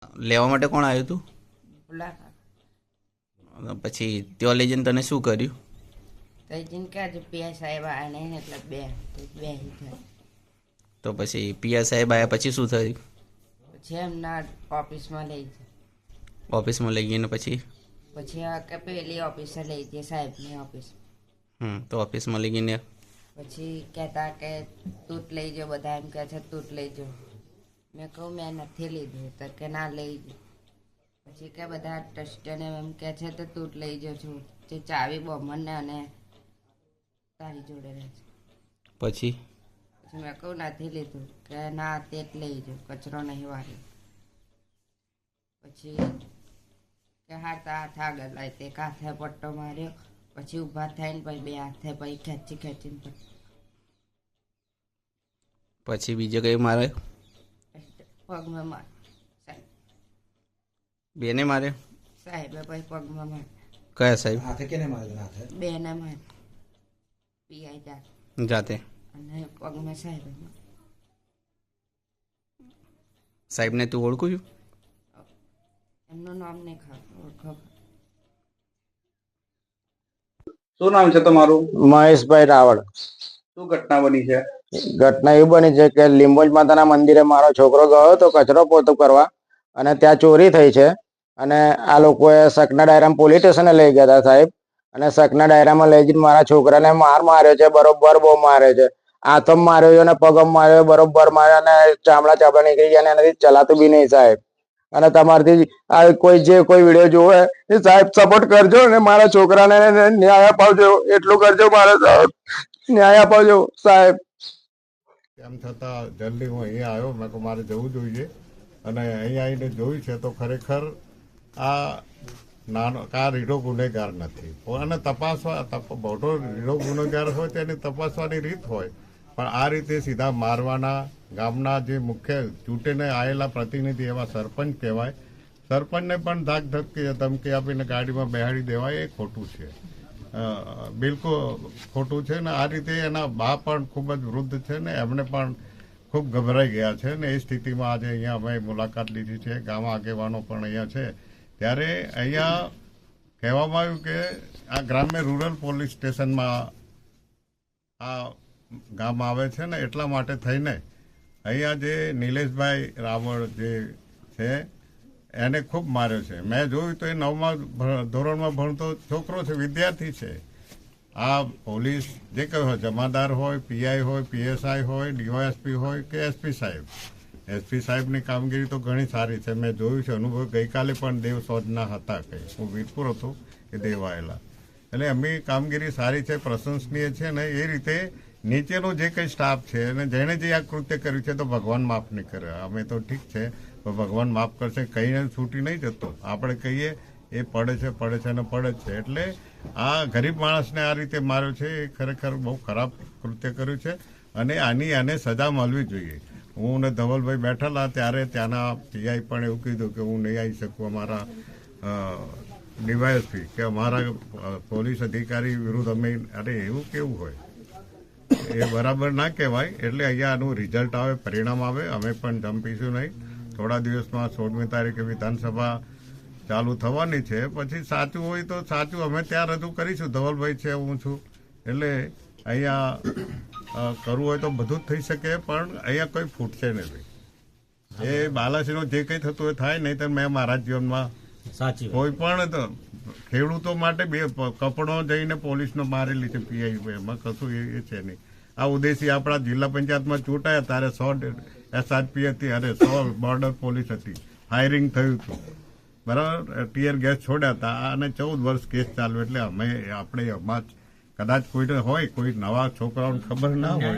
લેવા માટે કોણ આવ્યું હતું? બોલા પછી ત્યાં લઈ જઈને તને શું કર્યું? કઈ જઈને ક્યાં છે પીઆઈ સાહેબ આવ્યા નહીં એટલે બે થાય. તો પછી પીઆઈ સાહેબ આવ્યા પછી શું થયું? પછી એમના ઓફિસમાં લઈ જાય. ઓફિસમાં લઈ ગઈને પછી પછી આ કે પેલી ઓફિસે લઈ જાય સાહેબની ઓફિસ. તો ઓફિસમાં લઈ ગઈને પછી કહેતા કે તું જ લઈ જાઓ, બધા એમ કહે છે તું જ લઈ જાઓ. મેં કહું મેં નથી લીધું તો કે ના લઈ જાઓ. પછી કે બધા ટ્રસ્ટીને એમ કહે છે તો તું જ લઈ જાઉં છું, જે ચાવી બમણને અને તારી જોડે રહે છે. પછી પછી મેં કહું નથી લીધું કે ના તે જ લઈ જાઉં, કચરો નહીં વાળી. પછી કે હાથ આગળ લાવી તે હાથે પટ્ટો માર્યો. પછી ઊભા થઈને પછી બે હાથે પછી ખેંચીને પછી બીજે કઈ મારે? પગમાં માર સાહેબ. બેને મારે? સાહેબે પછી પગમાં માર. કયા સાહેબ? હાથે કેને મારે હાથે? બેને માર પીઆઈ જાતે? અને પગમાં સાહેબે માર. સાહેબને તું ઓળખું છું? એમનું નામ નહીં ઓળખો. શું નામ છે તમારું? મહેશભાઈ રાવળ. શું ઘટના બની છે? ઘટના એવી બની છે કે લીંબોજ માતાના મંદિરે મારો છોકરો ગયો હતો કચરો પોતું કરવા અને ત્યાં ચોરી થઈ છે. અને આ લોકોએ સકના ડાયરામાં પોલીસ સ્ટેશને લઈ ગયા હતા સાહેબ. અને સકના ડાયરામાં લઈ જઈને મારા છોકરાને માર માર્યો છે, બરોબર બહુ માર્યો છે. હાથમાં માર્યો છે અને પગમાં માર્યો, બરોબર માર્યો અને ચામડા નીકળી ગયા અને એનાથી ચલાતું બી નહીં સાહેબ. અને તમારથી આ કોઈ વિડીયો જોવે એ સાહેબ સપોર્ટ કરજો અને મારા છોકરાને ન્યાય અપાવજો, એટલું કરજો મારે સાહેબ, ન્યાય અપાવજો સાહેબ. તેમ છતાં જલ્દી હું અહીંયા આવ્યો. મેં કહું મારે જવું જોઈએ અને અહીંયા આવીને જોયું છે તો ખરેખર આ રીઢો ગુનેગાર નથી. અને મોટો રીઢો ગુનેગાર હોય તેની તપાસવાની રીત હોય, પણ આ રીતે સીધા મારવાના ગામના જે મુખ્ય ચૂંટીને આવેલા પ્રતિનિધિ એવા સરપંચ કહેવાય, સરપંચને પણ ધમકી આપીને ગાડીમાં બેહાડી દેવાય એ ખોટું છે, બિલકુલ ખોટું છે. ને આ રીતે એના બા પણ ખૂબ જ વૃદ્ધ છે ને એમને પણ ખૂબ ગભરાઈ ગયા છે ને એ સ્થિતિમાં આજે અહીંયા અમે મુલાકાત લીધી છે. ગામ આગેવાનો પણ અહીંયા છે. ત્યારે અહીંયા કહેવામાં આવ્યું કે આ ગ્રામ્ય રૂરલ પોલીસ સ્ટેશનમાં આ ગામ આવે છે ને એટલા માટે થઈને અહીંયા જે નિલેશભાઈ રાવળ જે છે એને ખૂબ માર્યો છે. મેં જોયું તો એ 9મા ધોરણમાં ભણતો છોકરો છે, વિદ્યાર્થી છે. આ પોલીસ જે કઈ હોય, જમાદાર હોય, પીઆઈ હોય, પીએસઆઈ હોય, ડીવાયએસપી હોય કે એસપી સાહેબ, એસપી સાહેબની કામગીરી તો ઘણી સારી છે. મેં જોયું છે, અનુભવ. ગઈકાલે પણ દેવ સોજના હતા, કંઈ હું વીરપુર હતો એ દેવ આવેલા. એટલે એમની કામગીરી સારી છે, પ્રશંસનીય છે. ને એ રીતે નીચેનો જે કંઈ સ્ટાફ છે અને જેણે જે આ કૃત્ય કર્યું છે તો ભગવાન માફ નહીં કરે. અમે તો ઠીક છે, તો ભગવાન માફ કરશે, કહીને છૂટી નહીં જતો. આપણે કહીએ એ પડે છે અને પડે જ છે. એટલે આ ગરીબ માણસને આ રીતે માર્યો છે એ ખરેખર બહુ ખરાબ કૃત્ય કર્યું છે અને આને સજા મળવી જોઈએ. હું ને ધવલભાઈ બેઠેલા ત્યારે ત્યાંના પીઆઈ પણ એવું કીધું કે હું નહીં આવી શકું, અમારા ડીવાયએસપી કે અમારા પોલીસ અધિકારી વિરુદ્ધ અમે. અરે એવું કેવું હોય, એ બરાબર ના કહેવાય. એટલે અહીંયા આનું રિઝલ્ટ આવે, પરિણામ આવે. અમે પણ જંપીશું નહીં. થોડા દિવસમાં 16મી તારીખે વિધાનસભા ચાલુ થવાની છે. પછી સાચું હોય તો સાચું અમે ત્યાં રજૂ કરીશું. ધવલભાઈ છે, હું છું. એટલે અહીંયા કરવું હોય તો બધું જ થઈ શકે, પણ અહીંયા કોઈ ફૂટશે નહીં. એ બાલાસીનું જે કંઈ થતું હોય થાય, નહીં તો મેં મારા જીવનમાં કોઈ પણ ખેડૂતો માટે બે કપડો જઈને પોલીસનો મારેલી છે પીઆઈ, એમાં કશું એ છે નહીં. આ ઉદ્દેશી આપણા જિલ્લા પંચાયતમાં ચૂંટાયા ત્યારે 100 SRP હતી, અરે 100 બોર્ડર પોલીસ હતી, ફાયરિંગ થયું હતું, બરાબર, ટીયર ગેસ છોડ્યા હતા અને 14 વર્ષ કેસ ચાલ્યો. એટલે આપણે કદાચ કોઈને હોય, કોઈ નવા છોકરાઓને ખબર ના હોય.